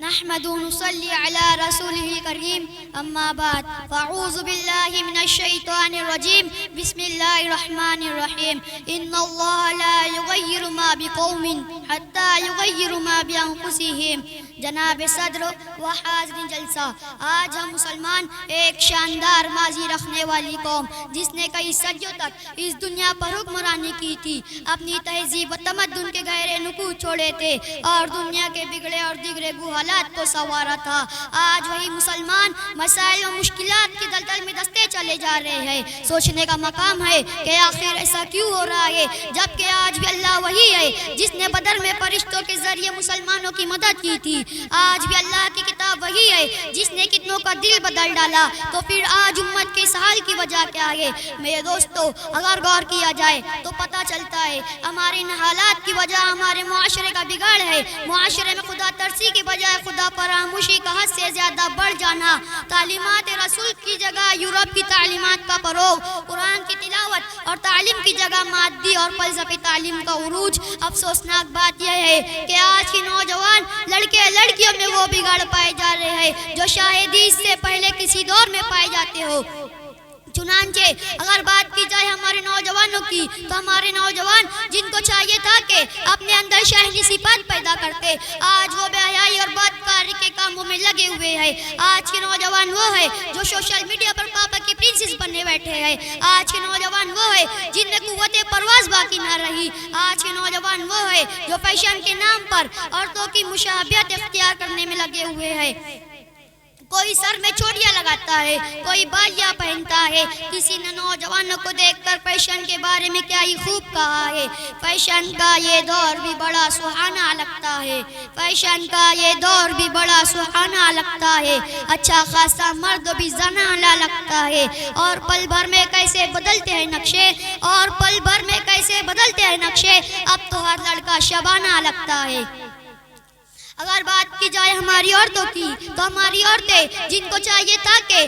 نحمد ونصلي على رسوله الكريم أما بعد فأعوذ بالله من الشيطان الرجيم بسم الله الرحمن الرحيم إن الله لا يغير ما بقوم حتى يغيروا ما بأنفسهم. جناب صدر و حاضرین جلسہ، آج ہم مسلمان ایک شاندار ماضی رکھنے والی قوم جس نے کئی صدیوں تک اس دنیا پر حکمرانی کی تھی، اپنی تہذیب و تمدن کے گہرے نقوش چھوڑے تھے اور دنیا کے بگڑے اور دیگرے گو حالات کو سنوارا تھا. آج وہی مسلمان مسائل و مشکلات کی دلدل میں دستے چلے جا رہے ہیں. سوچنے کا مقام ہے کہ آخر ایسا کیوں ہو رہا ہے، جبکہ آج بھی اللہ وہی ہے جس نے بدر میں فرشتوں کے ذریعے مسلمانوں کی مدد کی تھی. آج بھی اللہ کی کتاب وہی ہے جس نے کتنوں کا دل بدل ڈالا. تو پھر آج امت کے اس حال کی وجہ کیا ہے؟ میرے دوستو، اگر غور کیا جائے تو پتہ چلتا ہے ہمارے ان حالات کی وجہ ہمارے معاشرے کا بگاڑ ہے. معاشرے میں خدا ترسی کی بجائے خدا فراموشی کا حد سے زیادہ بڑھ جانا، تعلیمات رسول کی جگہ یورپ کی تعلیمات کا فروغ، قرآن کی تلاوت اور تعلیم کی جگہ مادی اور فلسفی تعلیم کا عروج. افسوسناک بات یہ ہے کہ آج کے نوجوان لڑکے لڑکیوں میں وہ بگاڑ پائے جا رہے ہیں جو شاید اس سے پہلے کسی دور میں پائے جاتے ہو. چنانچہ اگر بات کی جائے ہمارے نوجوانوں کی تو ہمارے نوجوان جن کو چاہیے تھا کہ اپنے اندر شہری صفات پیدا کرتے، آج وہ بے حیائی اور بدکاری کے کاموں میں لگے ہوئے ہیں. آج کے نوجوان وہ ہے جو سوشل میڈیا پر پاپا کی پرنسس بننے بیٹھے ہیں. آج کے نوجوان وہ ہے جن میں قوت پرواز باقی نہ رہی. آج کے نوجوان وہ ہے جو فیشن کے نام پر عورتوں کی مشابہت اختیار کرنے میں لگے ہوئے ہیں. کوئی سر میں چوڑیاں لگاتا ہے، کوئی بالیاں پہنتا ہے. کسی نے نوجوانوں کو دیکھ کر فیشن کے بارے میں کیا ہی خوب کہا ہے، فیشن کا یہ دور بھی بڑا سہانا لگتا ہے. فیشن کا یہ دور بھی بڑا سہانا لگتا ہے، اچھا خاصا مرد بھی زنانہ لگتا ہے. اور پل بھر میں کیسے بدلتے ہیں نقشے، اور پل بھر میں کیسے بدلتے ہیں نقشے. اب تو ہر لڑکا شبانہ لگتا ہے. اگر بات کی جائے ہماری عورتوں کی تو ہماری عورتیں جن کو چاہیے تھا کہ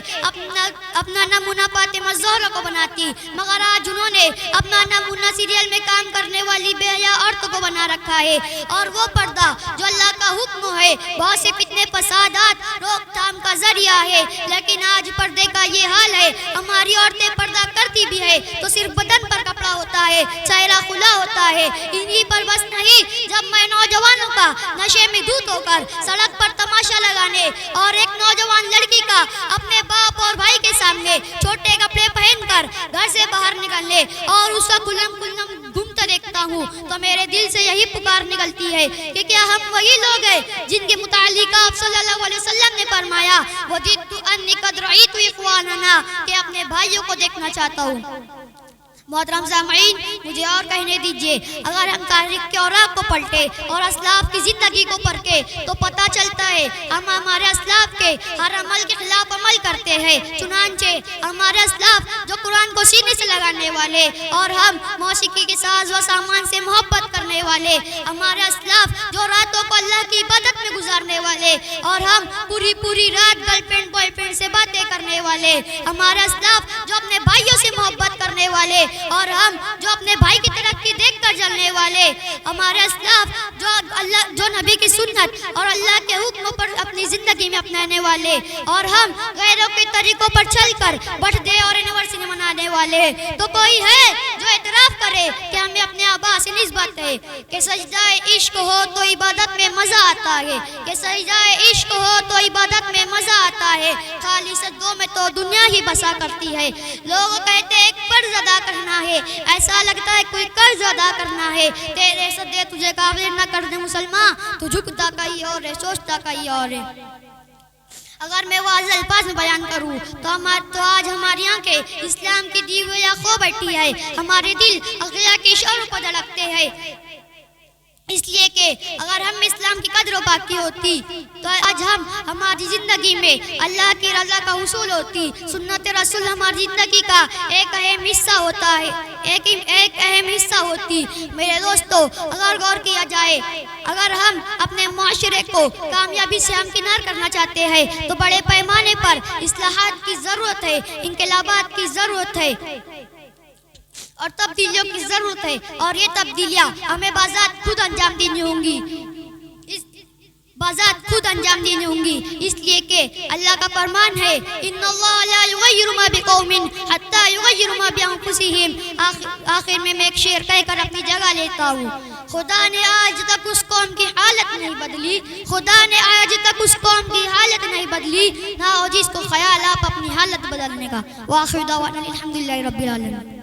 اپنا نمونہ فاطمہ زہرا کو بناتی، مگر آج انہوں نے اپنا نمونہ سیریل میں کام کرنے والی بے حیا عورتوں کو بنا رکھا ہے. اور وہ پردہ جو اللہ کا حکم ہے بہت سے فتنے فسادات روک تھام کا ذریعہ ہے، لیکن آج پردے کا یہ حال ہے. ہماری عورتیں پردہ کرتی بھی ہے تو صرف بدن پر کپڑا ہوتا ہے، چہرہ کھلا ہوتا ہے. انہی پر بس نہیں، جب میں نوجوانوں کا نشے میں دھت ہو کر سڑک پر تماشا لگانے اور ایک نوجوان لڑکی کا اپنے باپ اور بھائی کے سامنے چھوٹے کپڑے پہن کر گھر سے باہر نکلنے اور اس کا کلم گھومتا دیکھتا ہوں تو میرے دل سے یہی پکار نکلتی ہے کہ کیا ہم وہی لوگ ہیں جن کے متعلق آپ صلی اللہ علیہ وسلم نے فرمایا وَدِدْتُ أَنِّي قَدْ رَأَيْتُ إِخْوَانَنَا، کہ اپنے بھائیوں کو دیکھنا چاہتا ہوں. محترم سامعین، مجھے اور کہنے دیجئے، اگر ہم تاریخ کے اوراق کو پلٹے اور اسلاف کی زندگی کو پرکھے تو پتہ چلتا ہے ہم ہمارے اسلاف کے ہر عمل کے خلاف عمل کرتے ہیں. چنانچہ ہمارے اسلاف جو قرآن کو سینے سے لگانے والے اور ہم موسیقی کے ساز و سامان سے محبت کرنے والے، ہمارے اسلاف جو راتوں کو اللہ کی عبادت میں گزارنے والے اور ہم پوری رات گرل فرینڈ بوائے فرینڈ سے باتیں کرنے والے، ہمارے اسلاف جو اپنے بھائیوں سے محبت کرنے والے اور ہم جو اپنے بھائی کی ترقی دیکھ کر جلنے والے، ہمارے اسلاف جو نبی کی سنت اور اللہ کے حکموں پر اپنی زندگی میں اپنانے والے، اور ہم غیروں کے طریقوں پر چل کر برتھ ڈے اور اینیورسری منانے والے. تو کوئی ہے جو اعتراف کرے کہ ہمیں اپنے آبا سے نسبت ہے کہ سجدہ عشق ہو تو عبادت میں مزہ آتا ہے، کہ سجدہ عشق ہو تو عبادت میں مزہ آتا ہے، خالی سجدوں میں تو دنیا ہی بسا کرتی ہے. لوگ کہتے ہیں ایک فرض ادا کرنا ہے، ایسا لگتا ہے کوئی قرض ادا کرنا ہے. تیرے سجدے تجھے قابل نہ کر دے مسلمان تو جھکتا کہیں اور ہے، سوچتا کہیں اور ہے. اگر میں واضح الفاظ میں بیان کروں تو آج ہماری آنکھیں اسلام کی دی ہوئی کھو بیٹھی ہے، ہمارے دل عقیدہ کے اشاروں پر دھڑکتے ہیں. اس لیے کہ اگر ہم اسلام کی قدر و باقی ہوتی تو آج ہم ہماری زندگی میں اللہ کی رضا کا حصول ہوتی. سنت رسول ہماری زندگی کا ایک اہم حصہ ہوتا ہے، ایک اہم حصہ ہوتی. میرے دوستو، اگر غور کیا جائے، اگر ہم اپنے معاشرے کو کامیابی سے ہمکنار کرنا چاہتے ہیں تو بڑے پیمانے پر اصلاحات کی ضرورت ہے، انقلابات کی ضرورت ہے اور تبدیلیوں کی ضرورت ہے. اور یہ تبدیلیاں ہمیں بذات خود انجام دینی ہوں گی، بذات خود انجام دینی ہوں گی، اس لیے کہ اللہ کا فرمان ہے ان اللہ لا یغیر ما بقوم حتی یغیر ما بانفسہم۔ آخر میں ایک شعر کہہ کر اپنی جگہ لیتا ہوں۔ خدا نے آج تک اس قوم کی حالت نہیں بدلی، خدا نے آج تک اس قوم کی حالت نہیں بدلی، نہ ہو جس کو خیال آپ اپنی حالت بدلنے کا۔ وآخر دعوانا الحمدللہ رب العالمین۔